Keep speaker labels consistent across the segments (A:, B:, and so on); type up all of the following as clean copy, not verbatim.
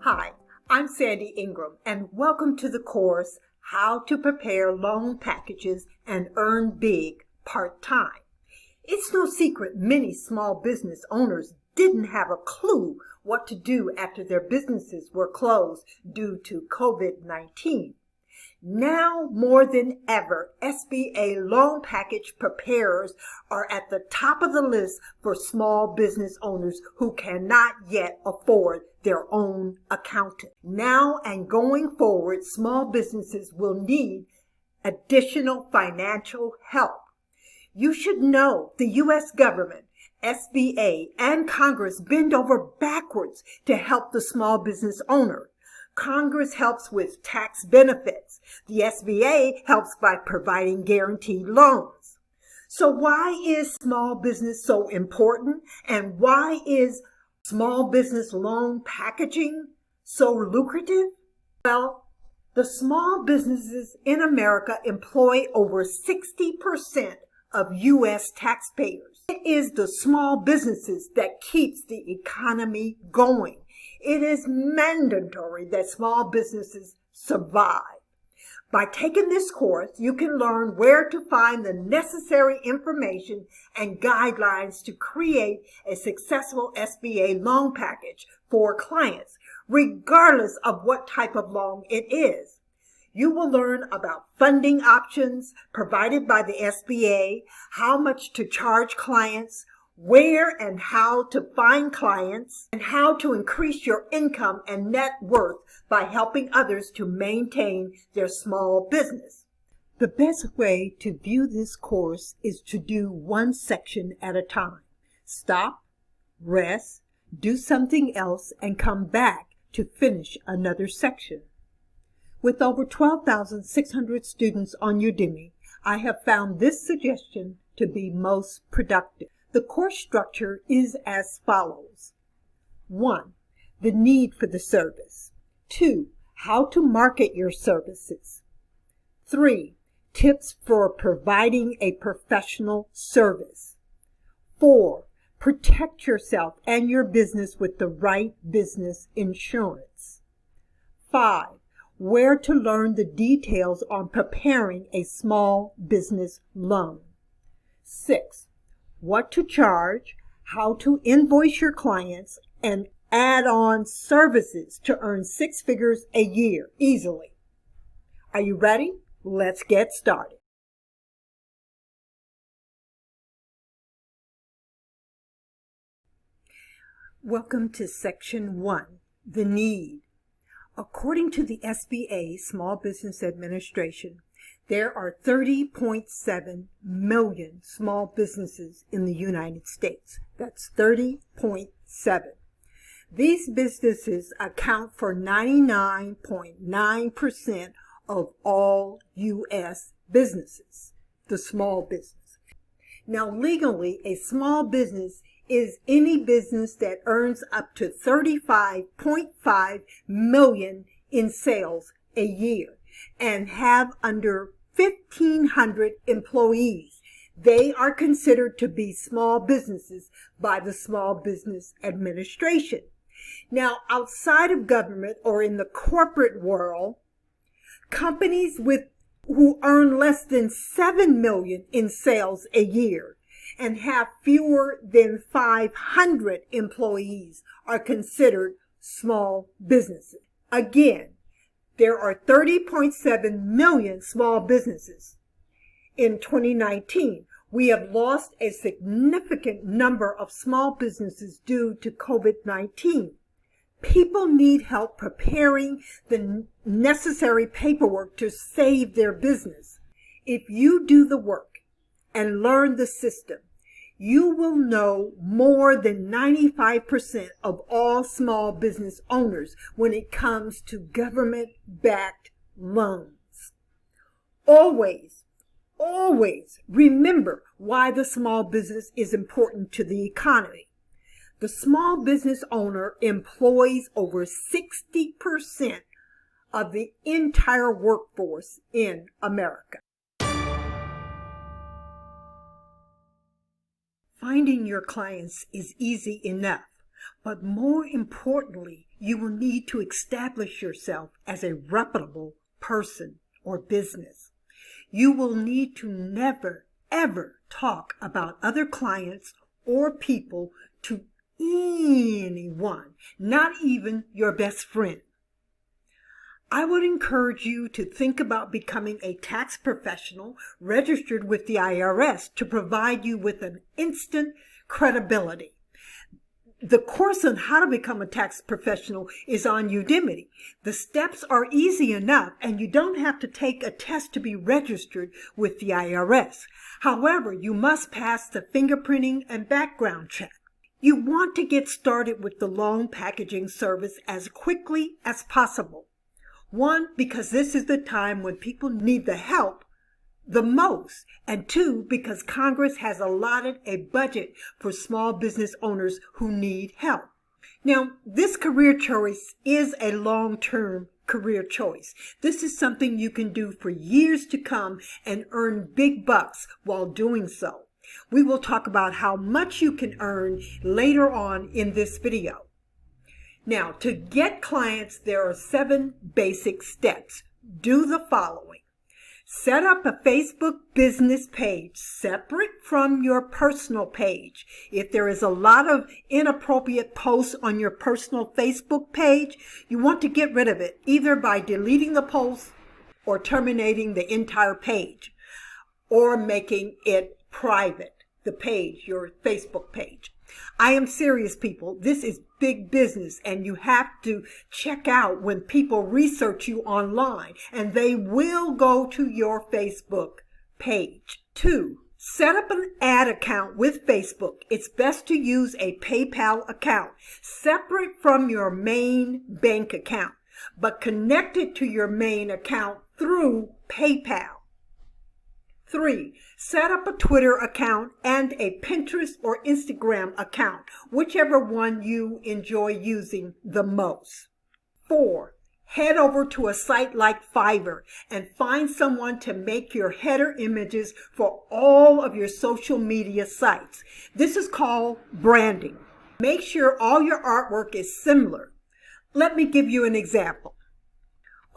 A: Hi, I'm Sandy Ingram, and welcome to the course, How to Prepare Loan Packages and Earn Big Part-Time. It's no secret many small business owners didn't have a clue what to do after their businesses were closed due to COVID-19. Now more than ever, SBA loan package preparers are at the top of the list for small business owners who cannot yet afford their own accountant. Now and going forward, small businesses will need additional financial help. You should know the U.S. government, SBA, and Congress bend over backwards to help the small business owner. Congress helps with tax benefits. The SBA helps by providing guaranteed loans. So why is small business so important? And why is small business loan packaging so lucrative? Well, the small businesses in America employ over 60% of U.S. taxpayers. It is the small businesses that keeps the economy going. It is mandatory that small businesses survive. By taking this course, you can learn where to find the necessary information and guidelines to create a successful SBA loan package for clients, regardless of what type of loan it is. You will learn about funding options provided by the SBA, how much to charge clients, where and how to find clients, and how to increase your income and net worth by helping others to maintain their small business. The best way to view this course is to do one section at a time. Stop, rest, do something else, and come back to finish another section. With over 12,600 students on Udemy, I have found this suggestion to be most productive. The course structure is as follows. 1. The need for the service. 2. How to market your services. 3. Tips for providing a professional service. 4. Protect yourself and your business with the right business insurance. 5. Where to learn the details on preparing a small business loan. 6. What to charge, how to invoice your clients, and add on services to earn 6 figures a year easily. Are you ready? Let's get started. Welcome to Section 1, the need. According to the SBA, Small Business Administration, there are 30.7 million small businesses in the United States. That's 30.7. These businesses account for 99.9% of all U.S. businesses, the small business. Now, legally, a small business is any business that earns up to $35.5 million in sales a year and have under 1,500 employees. They are considered to be small businesses by the Small Business Administration. Now, outside of government or in the corporate world, companies who earn less than $7 million in sales a year and have fewer than 500 employees are considered small businesses. Again, there are 30.7 million small businesses. In 2019, we have lost a significant number of small businesses due to COVID-19. People need help preparing the necessary paperwork to save their business. If you do the work and learn the system, you will know more than 95% of all small business owners when it comes to government-backed loans. Always remember why the small business is important to the economy. The small business owner employs over 60% of the entire workforce in America. Finding your clients is easy enough. But more importantly, you will need to establish yourself as a reputable person or business. You will need to never, ever talk about other clients or people to anyone, not even your best friend. I would encourage you to think about becoming a tax professional registered with the IRS to provide you with an instant credibility. The course on how to become a tax professional is on Udemy. The steps are easy enough, and you don't have to take a test to be registered with the IRS. However, you must pass the fingerprinting and background check. You want to get started with the loan packaging service as quickly as possible. One, because this is the time when people need the help the most, and two, because Congress has allotted a budget for small business owners who need help. Now, this career choice is a long-term career choice. This is something you can do for years to come and earn big bucks while doing so. We will talk about how much you can earn later on in this video. Now, to get clients, there are 7 basic steps. Do the following. Set up a Facebook business page separate from your personal page. If there is a lot of inappropriate posts on your personal Facebook page, you want to get rid of it, either by deleting the post or terminating the entire page, or making it private, the page, your Facebook page. I am serious, people. This is big business, and you have to check out when people research you online, and they will go to your Facebook page. 2, set up an ad account with Facebook. It's best to use a PayPal account, separate from your main bank account, but connected to your main account through PayPal. 3, set up a Twitter account and a Pinterest or Instagram account, whichever one you enjoy using the most. 4, head over to a site like Fiverr and find someone to make your header images for all of your social media sites. This is called branding. Make sure all your artwork is similar. Let me give you an example.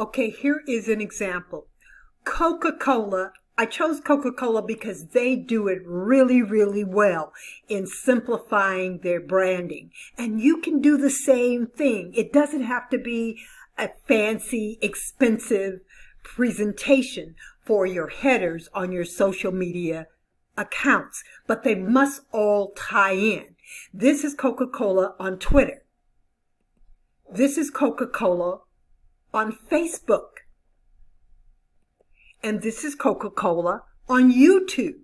A: Okay, here is an example. Coca-Cola. I chose Coca-Cola because they do it really, really well in simplifying their branding. And you can do the same thing. It doesn't have to be a fancy, expensive presentation for your headers on your social media accounts, but they must all tie in. This is Coca-Cola on Twitter. This is Coca-Cola on Facebook. And this is Coca-Cola on YouTube.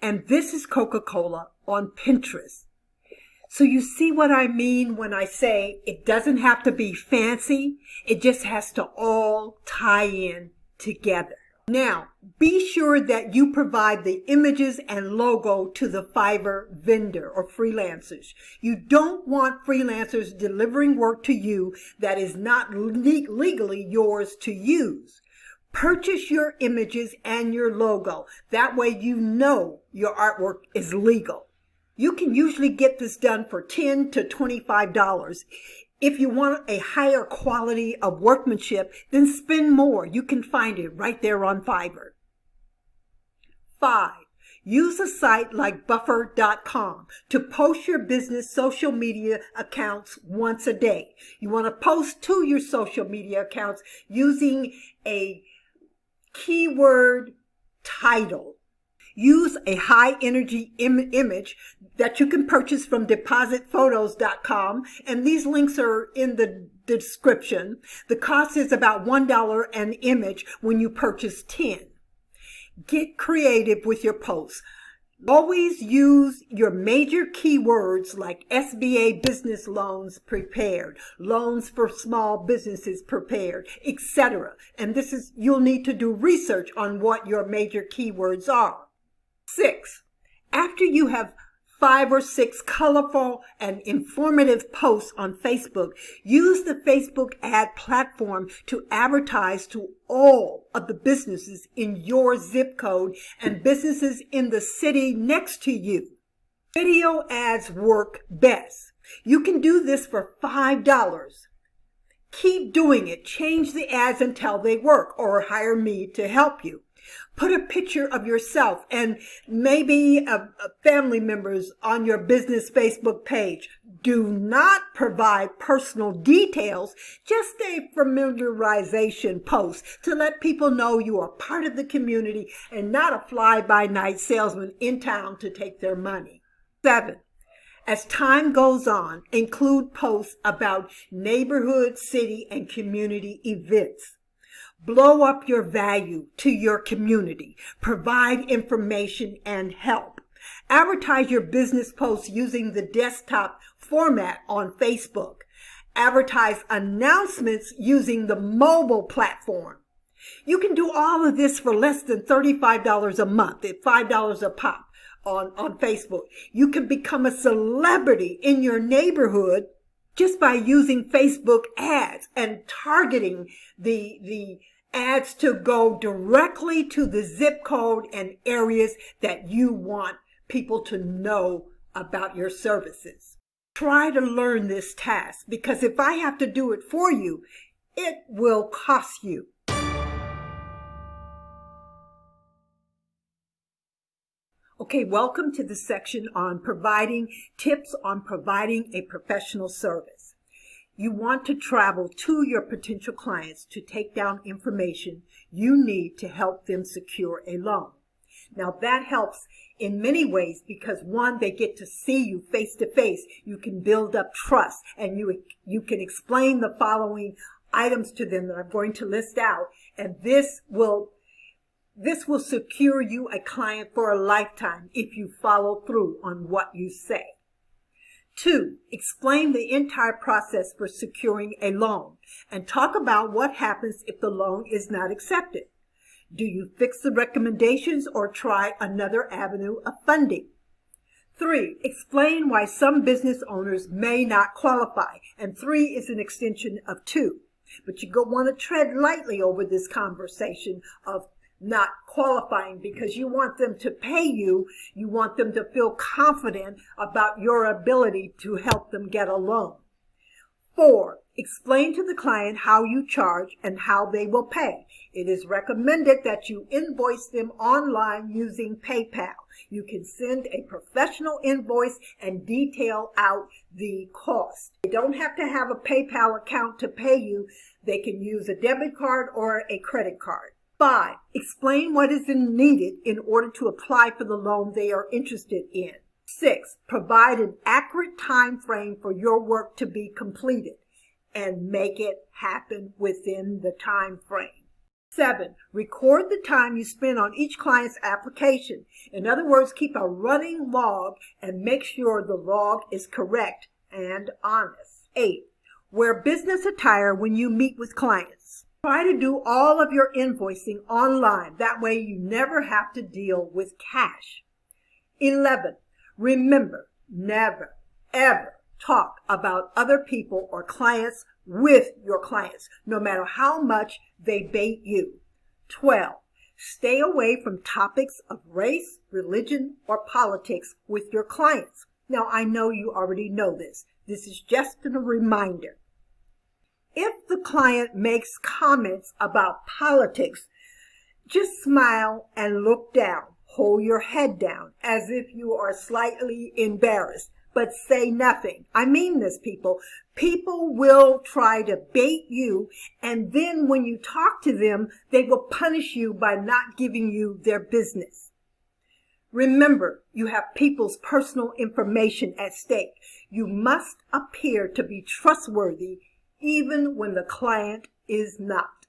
A: And this is Coca-Cola on Pinterest. So you see what I mean when I say it doesn't have to be fancy. It just has to all tie in together. Now, be sure that you provide the images and logo to the Fiverr vendor or freelancers. You don't want freelancers delivering work to you that is not legally yours to use. Purchase your images and your logo. That way you know your artwork is legal. You can usually get this done for $10 to $25. If you want a higher quality of workmanship, then spend more. You can find it right there on Fiverr. 5, use a site like buffer.com to post your business social media accounts once a day. You want to post to your social media accounts using a keyword title. Use a high energy image that you can purchase from depositphotos.com, and these links are in the description. The cost is about $1 an image when you purchase 10. Get creative with your posts. Always use your major keywords like SBA business loans prepared, loans for small businesses prepared, etc. And you'll need to do research on what your major keywords are. 6, after you have 5 or 6 colorful and informative posts on Facebook, use the Facebook ad platform to advertise to all of the businesses in your zip code and businesses in the city next to you. Video ads work best. You can do this for $5. Keep doing it. Change the ads until they work, or hire me to help you. Put a picture of yourself and maybe a family members on your business Facebook page. Do not provide personal details, just a familiarization post to let people know you are part of the community and not a fly-by-night salesman in town to take their money. 7. As time goes on, include posts about neighborhood, city, and community events. Blow up your value to your community. Provide information and help. Advertise your business posts using the desktop format on Facebook. Advertise announcements using the mobile platform. You can do all of this for less than $35 a month at $5 a pop on Facebook. You can become a celebrity in your neighborhood just by using Facebook ads and targeting the ads to go directly to the zip code and areas that you want people to know about your services. Try to learn this task, because if I have to do it for you, it will cost you. Okay, welcome to the section on providing tips on providing a professional service. You want to travel to your potential clients to take down information you need to help them secure a loan. Now that helps in many ways because, one, they get to see you face to face. You can build up trust, and you can explain the following items to them that I'm going to list out, and this will secure you a client for a lifetime if you follow through on what you say. 2, explain the entire process for securing a loan and talk about what happens if the loan is not accepted. Do you fix the recommendations or try another avenue of funding? 3, explain why some business owners may not qualify. And 3 is an extension of 2. But you want to tread lightly over this conversation of not qualifying, because you want them to pay you. You want them to feel confident about your ability to help them get a loan. 4, explain to the client how you charge and how they will pay. It is recommended that you invoice them online using PayPal. You can send a professional invoice and detail out the cost. They don't have to have a PayPal account to pay you. They can use a debit card or a credit card. 5, explain what is needed in order to apply for the loan they are interested in. 6, provide an accurate time frame for your work to be completed and make it happen within the time frame. 7, record the time you spend on each client's application. In other words, keep a running log and make sure the log is correct and honest. 8, wear business attire when you meet with clients. Try to do all of your invoicing online. That way you never have to deal with cash. 11, remember, never, ever talk about other people or clients with your clients, no matter how much they bait you. 12, stay away from topics of race, religion, or politics with your clients. Now, I know you already know this. This is just a reminder. If the client makes comments about politics, just smile and look down. Hold your head down as if you are slightly embarrassed, but say nothing. I mean this, people. People will try to bait you, and then when you talk to them, they will punish you by not giving you their business. Remember, you have people's personal information at stake. You must appear to be trustworthy even when the client is not.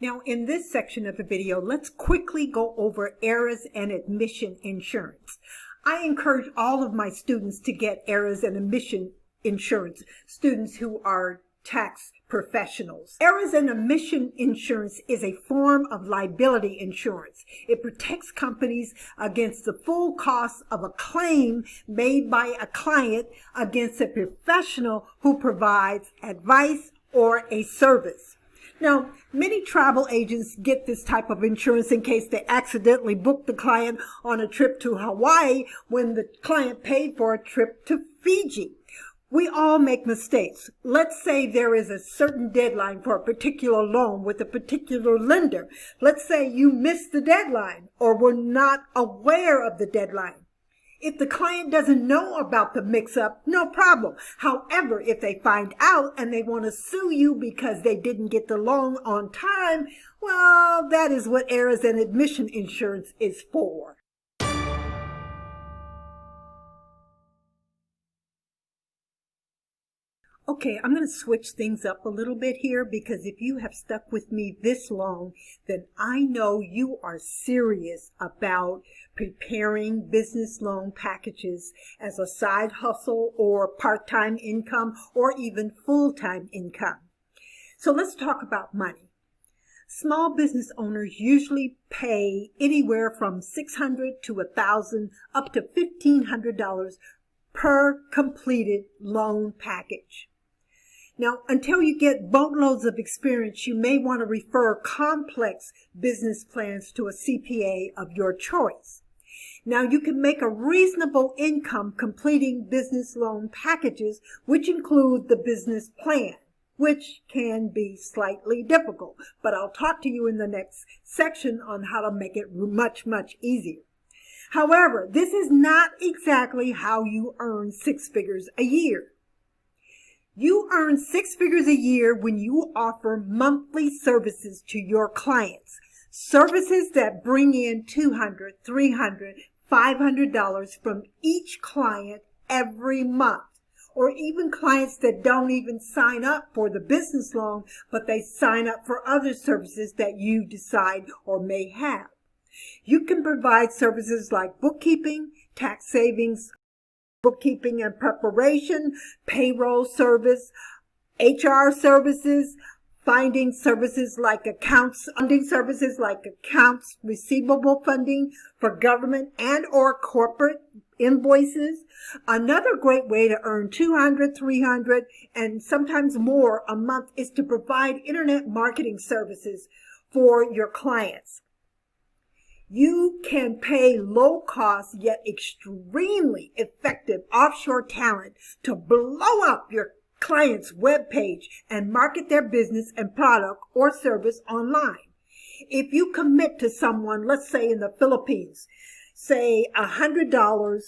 A: Now, in this section of the video, let's quickly go over errors and admission insurance. I encourage all of my students to get errors and admission insurance, students who are tax professionals. Errors and omission insurance is a form of liability insurance. It protects companies against the full cost of a claim made by a client against a professional who provides advice or a service. Now, many travel agents get this type of insurance in case they accidentally book the client on a trip to Hawaii when the client paid for a trip to Fiji. We all make mistakes. Let's say there is a certain deadline for a particular loan with a particular lender. Let's say you missed the deadline or were not aware of the deadline. If the client doesn't know about the mix-up, no problem. However, if they find out and they want to sue you because they didn't get the loan on time, well, that is what errors and admission insurance is for. Okay, I'm going to switch things up a little bit here because if you have stuck with me this long, then I know you are serious about preparing business loan packages as a side hustle or part-time income or even full-time income. So let's talk about money. Small business owners usually pay anywhere from $600 to $1,000 up to $1,500 per completed loan package. Now, until you get boatloads of experience, you may want to refer complex business plans to a CPA of your choice. Now, you can make a reasonable income completing business loan packages, which include the business plan, which can be slightly difficult, but I'll talk to you in the next section on how to make it much, much easier. However, this is not exactly how you earn six figures a year. You earn six figures a year when you offer monthly services to your clients. Services that bring in $200, $300, $500 from each client every month. Or even clients that don't even sign up for the business loan, but they sign up for other services that you decide or may have. You can provide services like bookkeeping, tax savings, bookkeeping and preparation, payroll service, HR services, funding services like accounts receivable funding for government and or corporate invoices. Another great way to earn $200, $300, and sometimes more a month is to provide internet marketing services for your clients. You can pay low-cost yet extremely effective offshore talent to blow up your client's web page and market their business and product or service online. If you commit to someone, let's say in the Philippines, say $100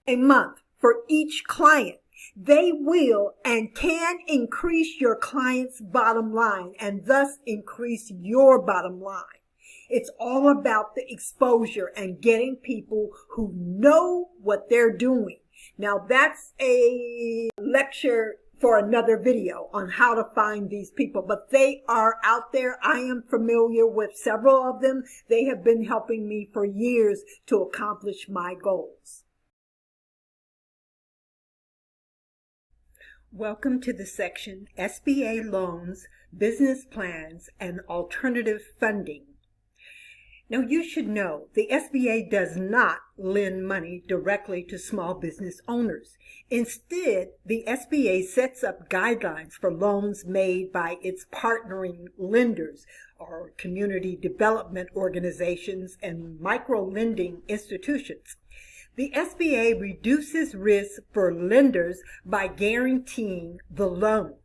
A: a month for each client, they will and can increase your client's bottom line and thus increase your bottom line. It's all about the exposure and getting people who know what they're doing. Now, that's a lecture for another video on how to find these people, but they are out there. I am familiar with several of them. They have been helping me for years to accomplish my goals. Welcome to the section SBA loans, business plans, and alternative funding. Now, you should know the SBA does not lend money directly to small business owners. Instead, the SBA sets up guidelines for loans made by its partnering lenders or community development organizations and micro-lending institutions. The SBA reduces risk for lenders by guaranteeing the loan.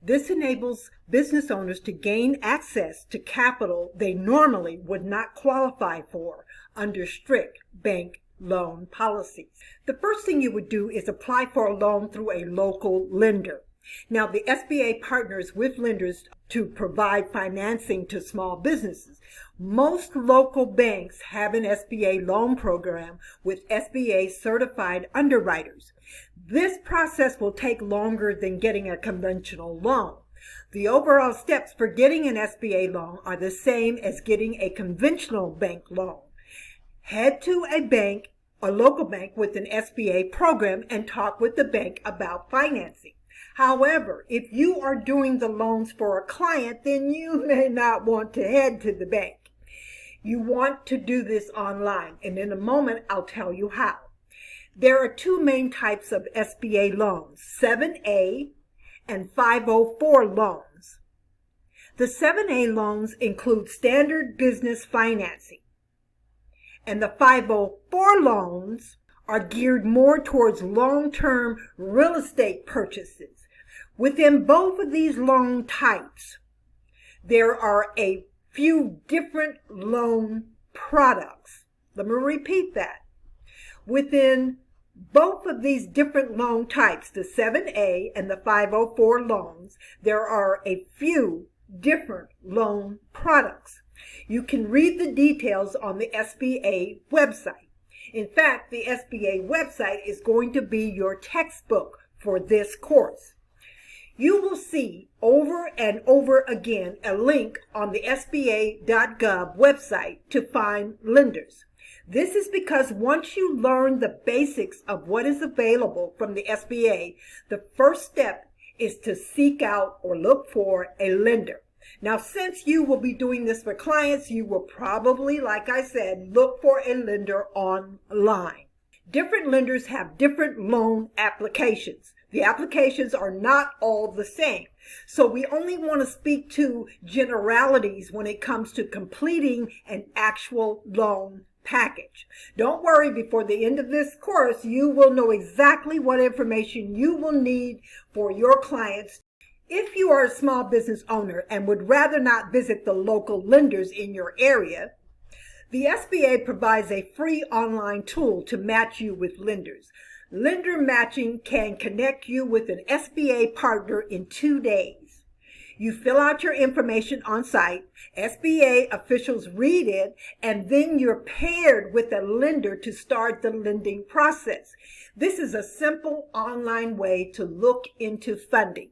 A: This enables business owners to gain access to capital they normally would not qualify for under strict bank loan policies. The first thing you would do is apply for a loan through a local lender. Now, the SBA partners with lenders to provide financing to small businesses. Most local banks have an SBA loan program with SBA certified underwriters. This process will take longer than getting a conventional loan. The overall steps for getting an SBA loan are the same as getting a conventional bank loan. Head to a local bank with an SBA program and talk with the bank about financing. However, if you are doing the loans for a client, then you may not want to head to the bank. You want to do this online, and in a moment I'll tell you how. There are two main types of SBA loans, 7A and 504 loans. The 7A loans include standard business financing, and the 504 loans are geared more towards long-term real estate purchases. Within both of these loan types, there are a few different loan products. Let me repeat that. Within both of these different loan types, the 7A and the 504 loans, there are a few different loan products. You can read the details on the SBA website. In fact, the SBA website is going to be your textbook for this course. You will see over and over again a link on the SBA.gov website to find lenders. This is because once you learn the basics of what is available from the SBA, the first step is to seek out or look for a lender. Now, since you will be doing this for clients, you will probably, like I said, look for a lender online. Different lenders have different loan applications. The applications are not all the same. So we only want to speak to generalities when it comes to completing an actual loan package. Don't worry, before the end of this course, you will know exactly what information you will need for your clients. If you are a small business owner and would rather not visit the local lenders in your area, the SBA provides a free online tool to match you with lenders. Lender matching can connect you with an SBA partner in 2 days. You fill out your information on site, SBA officials read it, and then you're paired with a lender to start the lending process. This is a simple online way to look into funding.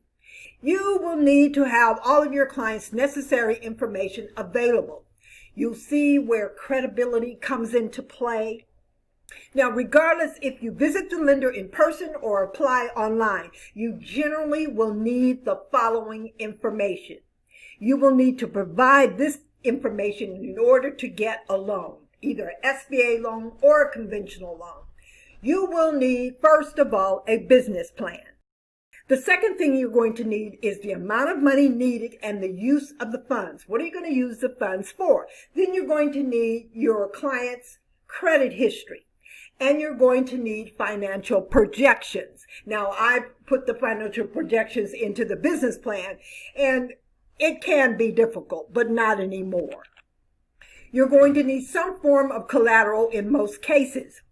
A: You will need to have all of your clients' necessary information available. You'll see where credibility comes into play. Now, regardless if you visit the lender in person or apply online, you generally will need the following information. You will need to provide this information in order to get a loan, either an SBA loan or a conventional loan. You will need, first of all, a business plan. The second thing you're going to need is the amount of money needed and the use of the funds. What are you going to use the funds for? Then you're going to need your client's credit history. And you're going to need financial projections. Now, I put the financial projections into the business plan, and it can be difficult, but not anymore. You're going to need some form of collateral in most cases,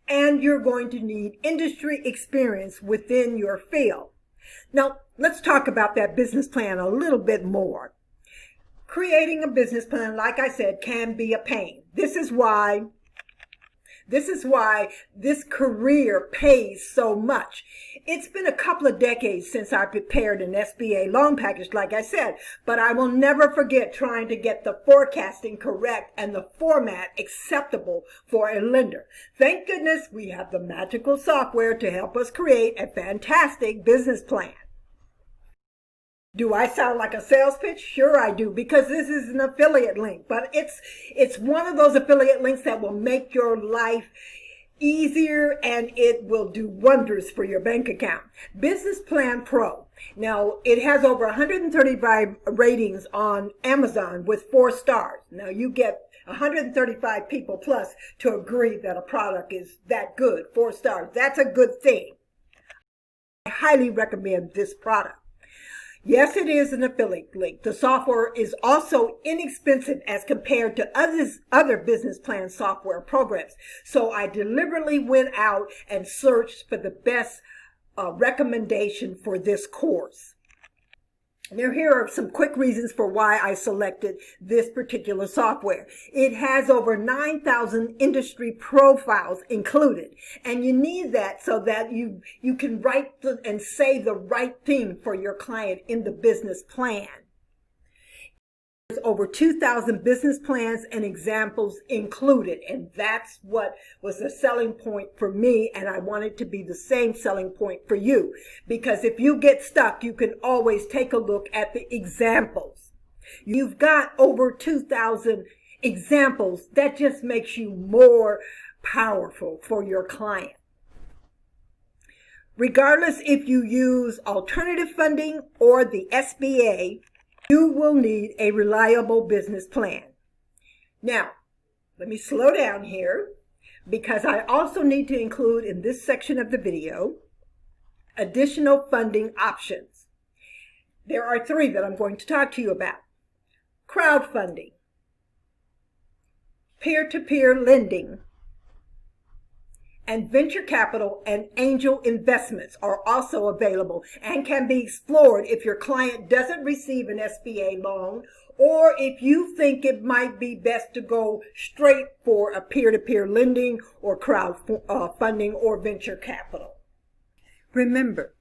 A: and you're going to need industry experience within your field. Now, let's talk about that business plan a little bit more. Creating a business plan, like I said, can be a pain. This is why this career pays so much. It's been a couple of decades since I prepared an SBA loan package, like I said, but I will never forget trying to get the forecasting correct and the format acceptable for a lender. Thank goodness we have the magical software to help us create a fantastic business plan. Do I sound like a sales pitch? Sure I do, because this is an affiliate link, but it's one of those affiliate links that will make your life easier and it will do wonders for your bank account. Business Plan Pro. Now, it has over 135 ratings on Amazon with 4 stars. Now, you get 135 people plus to agree that a product is that good, 4 stars. That's a good thing. I highly recommend this product. Yes, it is an affiliate link. The software is also inexpensive as compared to other business plan software programs. So I deliberately went out and searched for the best recommendation for this course. Now, here are some quick reasons for why I selected this particular software. It has over 9,000 industry profiles included, and you need that so that you can write and say the right thing for your client in the business plan. There's over 2,000 business plans and examples included, and that's what was the selling point for me, and I want it to be the same selling point for you, because if you get stuck, you can always take a look at the examples. You've got over 2,000 examples. That just makes you more powerful for your client. Regardless if you use alternative funding or the SBA, You will need a reliable business plan. Now, let me slow down here because I also need to include in this section of the video additional funding options. There are 3 that I'm going to talk to you about. Crowdfunding, peer-to-peer lending, and venture capital and angel investments are also available and can be explored if your client doesn't receive an SBA loan, or if you think it might be best to go straight for a peer-to-peer lending or crowdfunding or venture capital. Remember,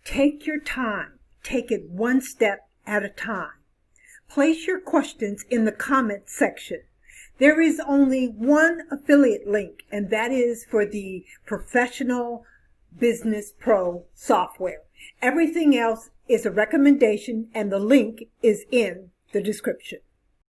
A: take your time. Take it one step at a time. Place your questions in the comment section. There is only one affiliate link, and that is for the Professional Business Pro software. Everything else is a recommendation, and the link is in the description.